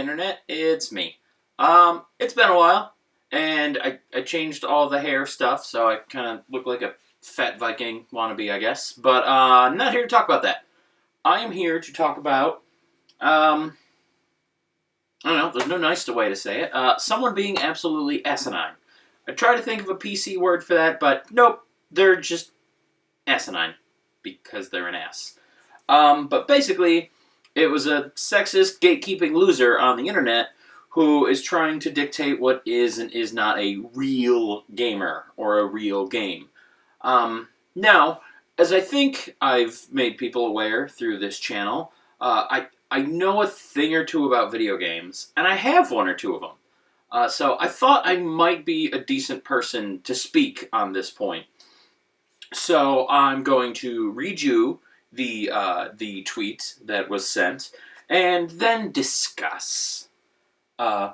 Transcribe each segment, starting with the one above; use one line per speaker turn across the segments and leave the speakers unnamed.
internet, it's me. It's been a while, and I changed all the hair stuff, so I kind of look like a fat Viking wannabe, I guess. But I'm not here to talk about that. I am here to talk about, I don't know, there's no nice way to say it, someone being absolutely asinine. I try to think of a PC word for that, but nope, they're just asinine, because they're an ass. But basically, it was a sexist, gatekeeping loser on the internet who is trying to dictate what is and is not a real gamer or a real game. Now, as I think I've made people aware through this channel, I know a thing or two about video games, and I have one or two of them. So I thought I might be a decent person to speak on this point. So I'm going to read you the tweet that was sent, and then discuss. And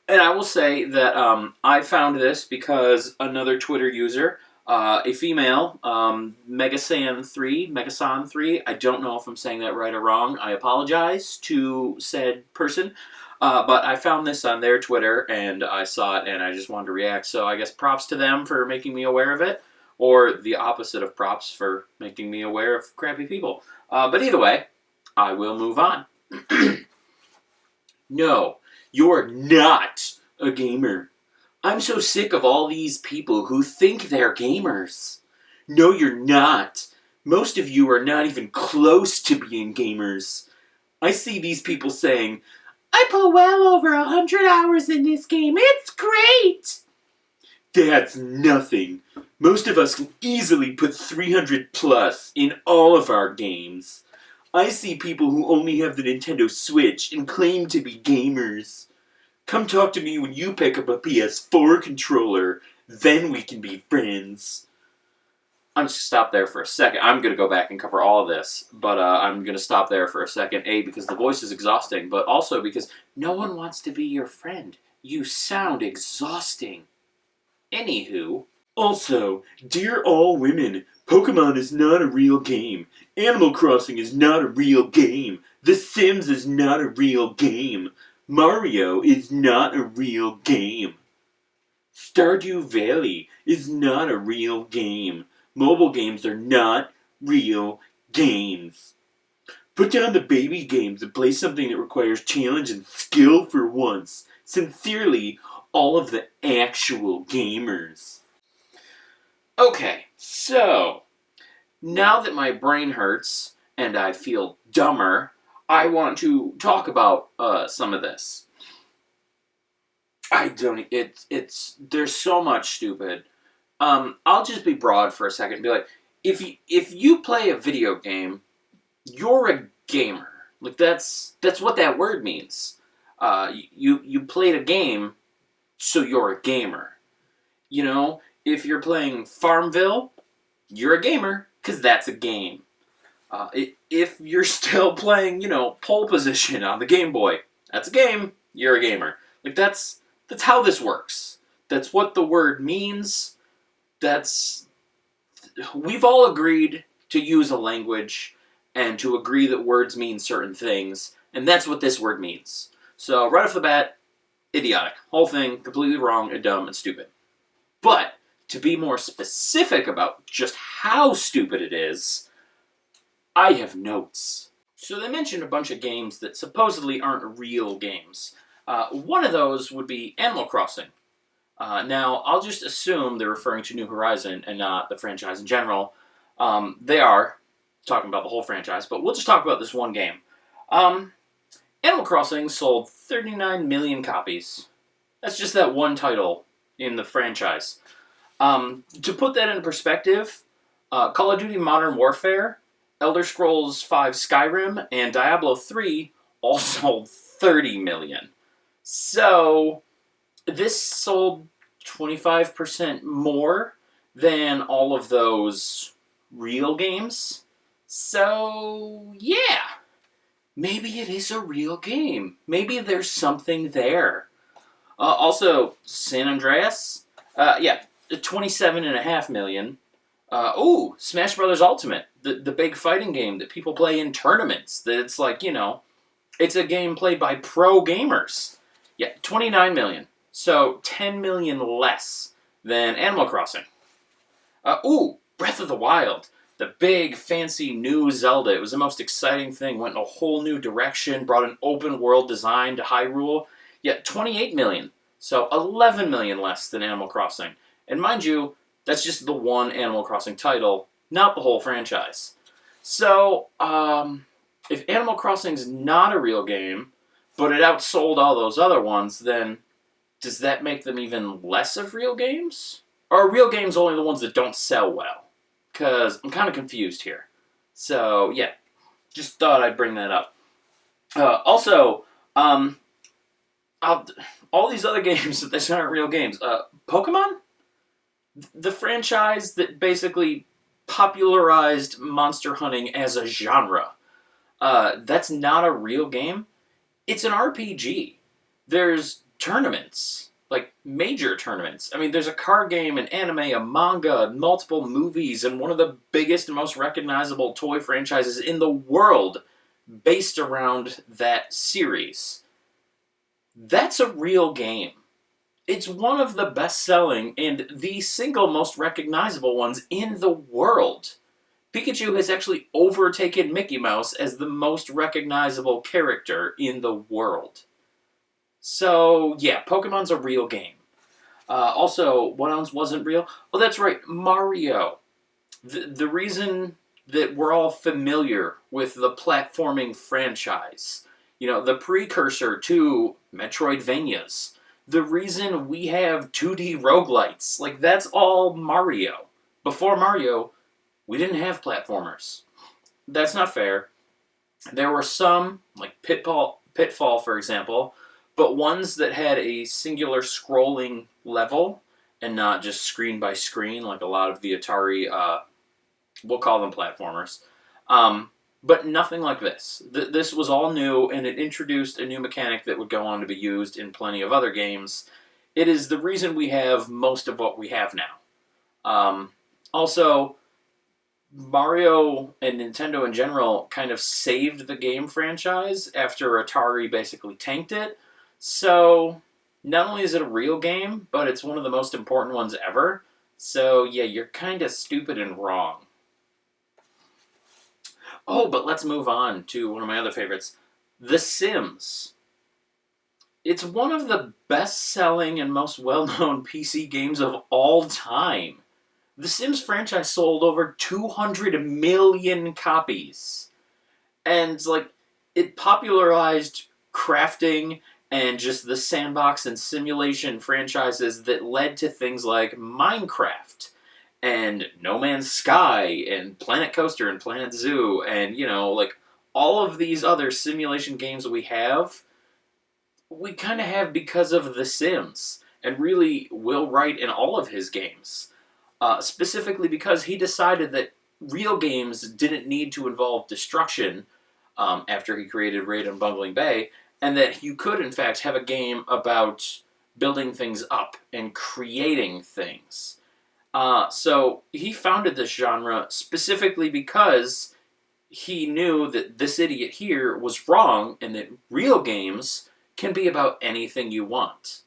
I will say that I found this because another Twitter user, a female, Megasan3, I don't know if I'm saying that right or wrong, I apologize to said person, but I found this on their Twitter, and I saw it, and I just wanted to react, so I guess props to them for making me aware of it, or the opposite of props for making me aware of crappy people. But either way, I will move on. No, you're not a gamer. I'm so sick of all these people who think they're gamers. No, you're not. Most of you are not even close to being gamers. I see these people saying, I put well over 100 hours in this game. It's great. That's nothing. Most of us can easily put 300 plus in all of our games. I see people who only have the Nintendo Switch and claim to be gamers. Come talk to me when you pick up a PS4 controller, then we can be friends. I'm just gonna stop there for a second. I'm gonna go back and cover all of this, but I'm gonna stop there for a second. A, because the voice is exhausting, but also because no one wants to be your friend. You sound exhausting. Anywho. Also, dear all women, Pokemon is not a real game. Animal Crossing is not a real game. The Sims is not a real game. Mario is not a real game. Stardew Valley is not a real game. Mobile games are not real games. Put down the baby games and play something that requires challenge and skill for once. Sincerely, all of the actual gamers. Okay, so, now that my brain hurts and I feel dumber, I want to talk about some of this. There's so much stupid. I'll just be broad for a second and be like, if you play a video game, you're a gamer. Like, that's what that word means. You played a game, so you're a gamer. You know, if you're playing Farmville, you're a gamer, because that's a game. If you're still playing, Pole Position on the Game Boy, that's a game, you're a gamer. Like, that's how this works. That's what the word means. We've all agreed to use a language and to agree that words mean certain things, and that's what this word means. So, right off the bat, idiotic. Whole thing, completely wrong and dumb and stupid. But, to be more specific about just how stupid it is, I have notes. So they mentioned a bunch of games that supposedly aren't real games. One of those would be Animal Crossing. Now, I'll just assume they're referring to New Horizon and not the franchise in general. They are talking about the whole franchise, but we'll just talk about this one game. Animal Crossing sold 39 million copies. That's just that one title in the franchise. To put that in perspective, Call of Duty Modern Warfare, Elder Scrolls V Skyrim, and Diablo 3 all sold 30 million. So, this sold 25% more than all of those real games. So, yeah. Maybe it is a real game. Maybe there's something there. Also, San Andreas, 27.5 million. Smash Brothers Ultimate, the big fighting game that people play in tournaments. That's like, It's a game played by pro gamers. Yeah, 29 million. So 10 million less than Animal Crossing. Breath of the Wild. The big, fancy new Zelda. It was the most exciting thing. Went in a whole new direction. Brought an open world design to Hyrule. Yet 28 million. So 11 million less than Animal Crossing. And mind you, that's just the one Animal Crossing title, not the whole franchise. So, if Animal Crossing's not a real game, but it outsold all those other ones, then does that make them even less of real games? Or are real games only the ones that don't sell well? Because I'm kind of confused here. So, yeah, just thought I'd bring that up. Also, all these other games that aren't real games. Pokemon? The franchise that basically popularized monster hunting as a genre. That's not a real game. It's an RPG. There's tournaments, like major tournaments. I mean, there's a card game, an anime, a manga, multiple movies, and one of the biggest and most recognizable toy franchises in the world based around that series. That's a real game. It's one of the best-selling and the single most recognizable ones in the world. Pikachu has actually overtaken Mickey Mouse as the most recognizable character in the world. So, yeah, Pokemon's a real game. Also, what else wasn't real? Oh, that's right, Mario. The reason that we're all familiar with the platforming franchise, the precursor to Metroidvanias, the reason we have 2D roguelites, like, that's all Mario. Before Mario, we didn't have platformers. That's not fair. There were some, like Pitfall, for example, but ones that had a singular scrolling level and not just screen by screen like a lot of the Atari, we'll call them platformers. But nothing like this. This was all new, and it introduced a new mechanic that would go on to be used in plenty of other games. It is the reason we have most of what we have now. Also, Mario and Nintendo in general kind of saved the game franchise after Atari basically tanked it. So, not only is it a real game, but it's one of the most important ones ever. So, yeah, you're kind of stupid and wrong. Oh, but let's move on to one of my other favorites, The Sims. It's one of the best-selling and most well-known PC games of all time. The Sims franchise sold over 200 million copies. And, it popularized crafting and just the sandbox and simulation franchises that led to things like Minecraft and No Man's Sky and Planet Coaster and Planet Zoo and, all of these other simulation games that we kind of have because of The Sims. And really, Will Wright in all of his games. Specifically because he decided that real games didn't need to involve destruction after he created Raid on Bungling Bay, and that you could, in fact, have a game about building things up and creating things. So he founded this genre specifically because he knew that this idiot here was wrong and that real games can be about anything you want.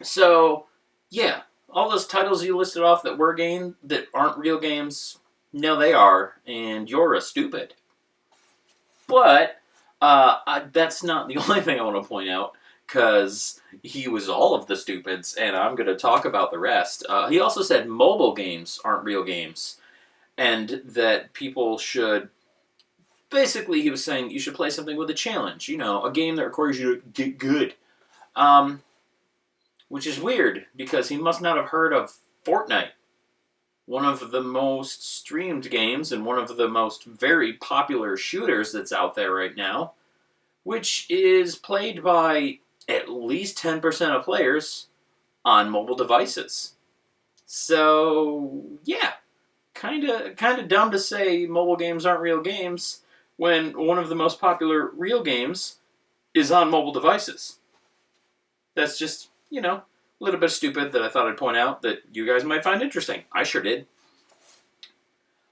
So, yeah. All those titles you listed off that were games that aren't real games, no, they are, and you're a stupid. But that's not the only thing I want to point out, because he was all of the stupids, and I'm going to talk about the rest. He also said mobile games aren't real games, and that people should... Basically, he was saying you should play something with a challenge, a game that requires you to get good. Which is weird, because he must not have heard of Fortnite, one of the most streamed games and one of the most very popular shooters that's out there right now, which is played by at least 10% of players on mobile devices. So, yeah, kind of dumb to say mobile games aren't real games when one of the most popular real games is on mobile devices. That's just... a little bit stupid that I thought I'd point out that you guys might find interesting. I sure did.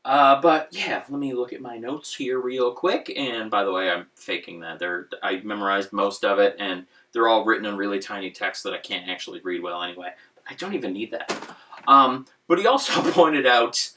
But yeah, let me look at my notes here real quick. And by the way, I'm faking that. I memorized most of it, and they're all written in really tiny text that I can't actually read well anyway. But I don't even need that. But he also pointed out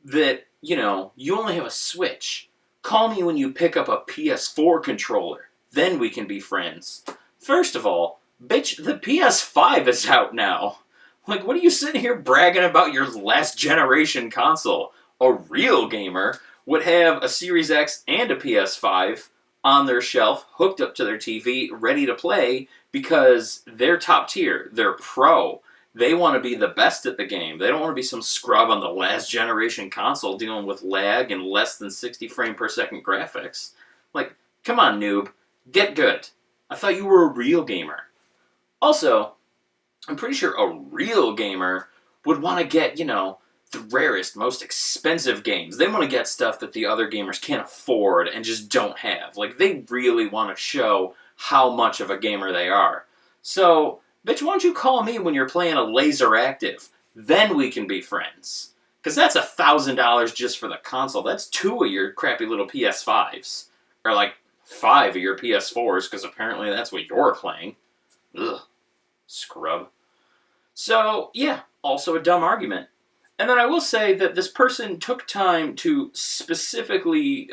that, you only have a Switch. Call me when you pick up a PS4 controller. Then we can be friends. First of all, bitch, the PS5 is out now. Like, what are you sitting here bragging about your last generation console? A real gamer would have a Series X and a PS5 on their shelf, hooked up to their TV, ready to play, because they're top tier. They're pro. They want to be the best at the game. They don't want to be some scrub on the last generation console dealing with lag and less than 60 frame per second graphics. Like, come on, noob. Get good. I thought you were a real gamer. Also, I'm pretty sure a real gamer would want to get, the rarest, most expensive games. They want to get stuff that the other gamers can't afford and just don't have. Like, they really want to show how much of a gamer they are. So, bitch, why don't you call me when you're playing a laser active? Then we can be friends. Because that's $1,000 just for the console. That's 2 of your crappy little PS5s. Or like 5 of your PS4s, because apparently that's what you're playing. Ugh. Scrub. So, yeah, also a dumb argument. And then I will say that this person took time to specifically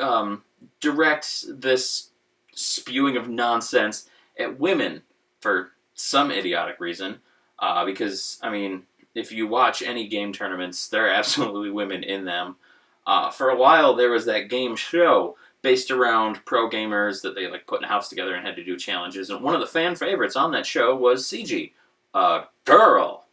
direct this spewing of nonsense at women for some idiotic reason. Because, if you watch any game tournaments, there are absolutely women in them. For a while, there was that game show based around pro gamers that they put in a house together and had to do challenges. And one of the fan favorites on that show was CG. Girl.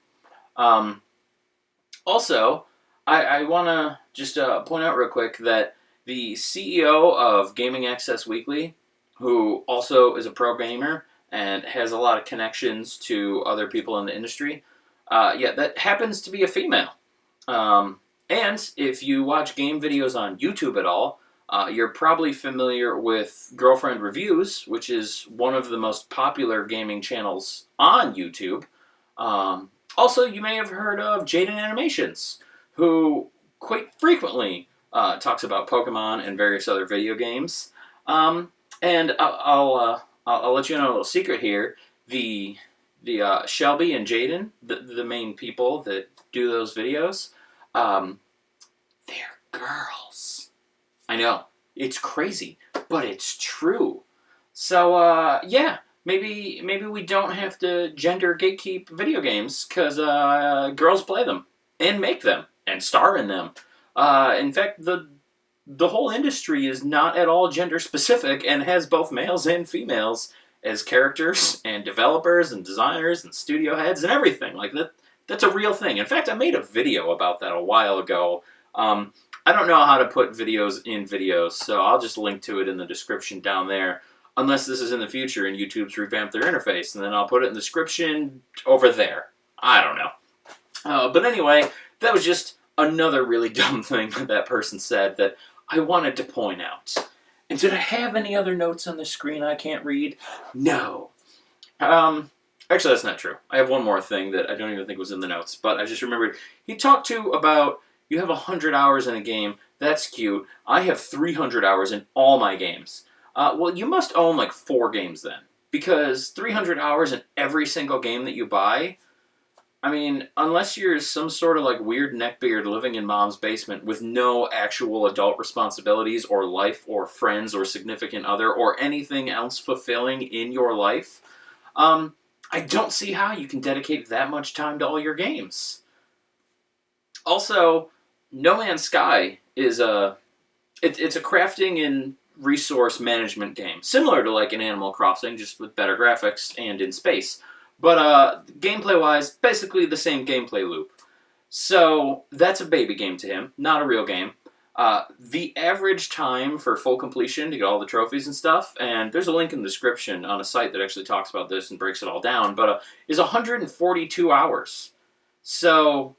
Also, I want to just point out real quick that the CEO of Gaming Access Weekly, who also is a pro gamer and has a lot of connections to other people in the industry, that happens to be a female. And if you watch game videos on YouTube at all, you're probably familiar with Girlfriend Reviews, which is one of the most popular gaming channels on YouTube. Also, you may have heard of Jaden Animations, who quite frequently talks about Pokemon and various other video games. And I'll let you know a little secret here. The Shelby and Jaden, the main people that do those videos, they're girls. I know, it's crazy, but it's true. So, yeah. Maybe we don't have to gender gatekeep video games, because girls play them, and make them, and star in them. In fact, the whole industry is not at all gender specific, and has both males and females as characters, and developers, and designers, and studio heads, and everything. Like, that's a real thing. In fact, I made a video about that a while ago. I don't know how to put videos in videos, so I'll just link to it in the description down there. Unless this is in the future and YouTube's revamped their interface, and then I'll put it in the description over there. I don't know. But anyway, that was just another really dumb thing that person said that I wanted to point out. And did I have any other notes on the screen I can't read? No. Actually, that's not true. I have one more thing that I don't even think was in the notes, but I just remembered. He talked about, you have 100 hours in a game. That's cute. I have 300 hours in all my games. Well, you must own 4 games then, because 300 hours in every single game that you buy, unless you're some sort of weird neckbeard living in mom's basement with no actual adult responsibilities or life or friends or significant other or anything else fulfilling in your life, I don't see how you can dedicate that much time to all your games. Also, No Man's Sky is it's a crafting and resource management game, similar to an Animal Crossing, just with better graphics and in space. But gameplay-wise, basically the same gameplay loop. So that's a baby game to him, not a real game. The average time for full completion to get all the trophies and stuff, and there's a link in the description on a site that actually talks about this and breaks it all down, but is 142 hours. So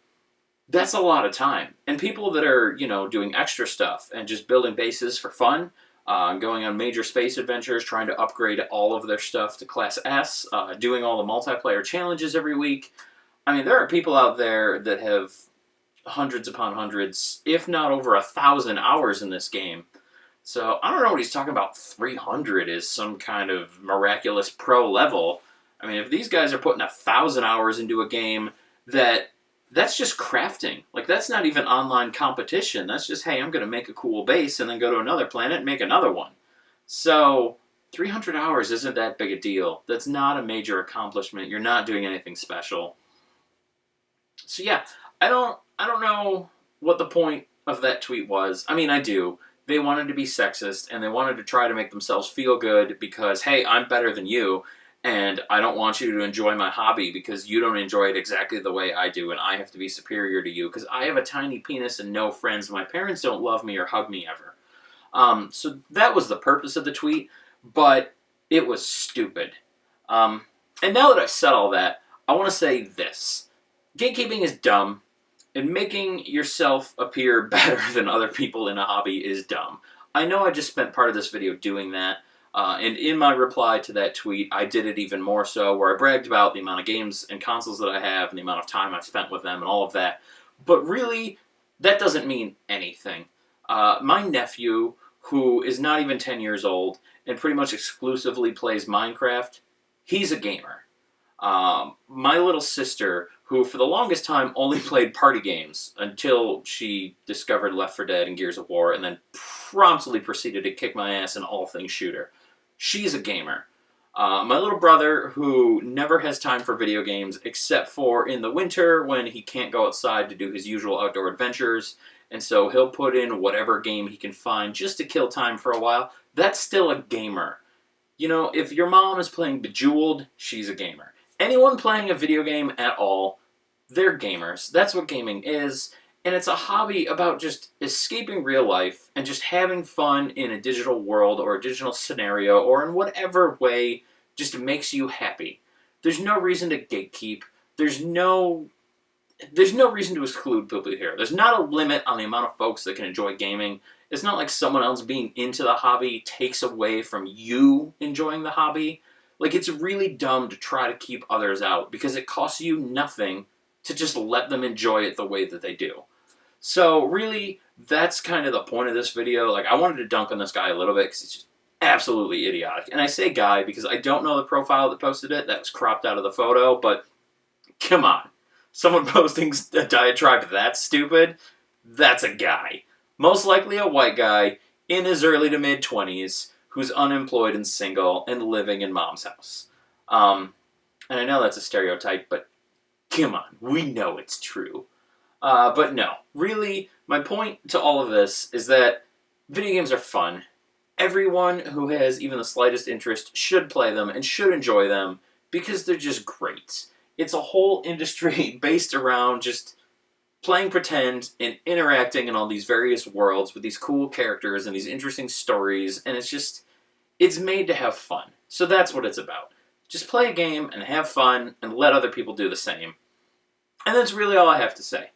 that's a lot of time. And people that are, doing extra stuff and just building bases for fun, going on major space adventures, trying to upgrade all of their stuff to Class S, doing all the multiplayer challenges every week. There are people out there that have hundreds upon hundreds, if not over 1,000 hours in this game. So I don't know what he's talking about. 300 is some kind of miraculous pro level. I mean, if these guys are putting 1,000 hours into a game, that's just crafting. Like, that's not even online competition. That's just, hey, I'm going to make a cool base and then go to another planet and make another one. So 300 hours isn't that big a deal. That's not a major accomplishment. You're not doing anything special. So yeah, I don't know what the point of that tweet was. I mean, I do. They wanted to be sexist, and they wanted to try to make themselves feel good because, hey, I'm better than you, and I don't want you to enjoy my hobby because you don't enjoy it exactly the way I do, and I have to be superior to you because I have a tiny penis and no friends. My parents don't love me or hug me ever. So that was the purpose of the tweet, but it was stupid. And now that I've said all that, I want to say this. Gatekeeping is dumb. And making yourself appear better than other people in a hobby is dumb. I know I just spent part of this video doing that, and in my reply to that tweet, I did it even more so, where I bragged about the amount of games and consoles that I have and the amount of time I've spent with them and all of that. But really, that doesn't mean anything. My nephew, who is not even 10 years old and pretty much exclusively plays Minecraft, he's a gamer. My little sister, who for the longest time only played party games until she discovered Left 4 Dead and Gears of War and then promptly proceeded to kick my ass in all things shooter. She's a gamer. My little brother, who never has time for video games except for in the winter when he can't go outside to do his usual outdoor adventures, and so he'll put in whatever game he can find just to kill time for a while. That's still a gamer. You know, if your mom is playing Bejeweled, she's a gamer. Anyone playing a video game at all, they're gamers. That's what gaming is. And it's a hobby about just escaping real life and just having fun in a digital world or a digital scenario or in whatever way just makes you happy. There's no reason to gatekeep. There's no reason to exclude people here. There's not a limit on the amount of folks that can enjoy gaming. It's not like someone else being into the hobby takes away from you enjoying the hobby. Like, it's really dumb to try to keep others out because it costs you nothing to just let them enjoy it the way that they do. So, really, that's kind of the point of this video. Like, I wanted to dunk on this guy a little bit because it's just absolutely idiotic. And I say guy because I don't know the profile that posted it. That was cropped out of the photo, but come on. Someone posting a diatribe that stupid? That's a guy. Most likely a white guy in his early to mid-20s who's unemployed and single and living in mom's house. And I know that's a stereotype, but come on, we know it's true. But no, really, my point to all of this is that video games are fun. Everyone who has even the slightest interest should play them and should enjoy them because they're just great. It's a whole industry based around just playing pretend and interacting in all these various worlds with these cool characters and these interesting stories, and it's made to have fun. So that's what it's about. Just play a game and have fun and let other people do the same. And that's really all I have to say.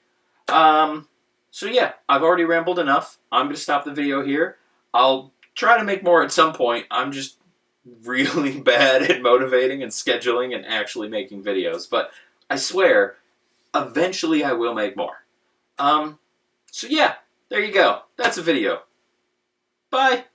So yeah, I've already rambled enough. I'm going to stop the video here. I'll try to make more at some point. I'm just really bad at motivating and scheduling and actually making videos. But I swear, eventually I will make more. So yeah, there you go. That's a video. Bye.